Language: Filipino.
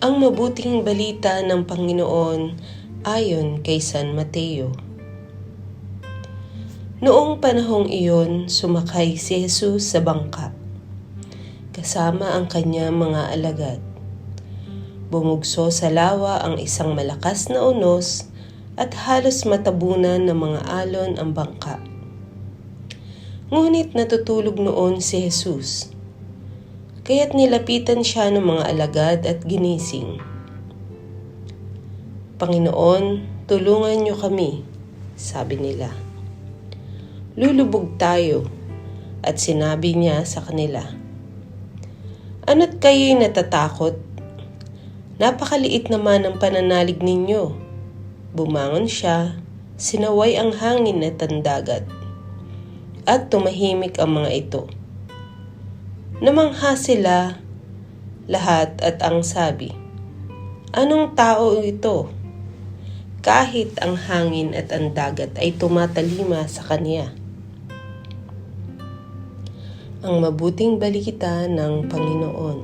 Ang mabuting balita ng Panginoon ayon kay San Mateo. Noong panahong iyon, sumakay si Jesus sa bangka, kasama ang kanyang mga alagad. Bumugso sa lawa ang isang malakas na unos at halos matabunan ng mga alon ang bangka. Ngunit natutulog noon si Jesus. Kaya't nilapitan siya ng mga alagad at ginising. "Panginoon, tulungan niyo kami," sabi nila. "Lulubog tayo." At sinabi niya sa kanila, "Ano't kayo'y natatakot? Napakaliit naman ang pananalig ninyo." Bumangon siya, sinaway ang hangin at ang dagat, at tumahimik ang mga ito. Namangha sila lahat at ang sabi, "Anong tao ito? Kahit ang hangin at ang dagat ay tumatalima sa kanya." Ang mabuting balita ng Panginoon.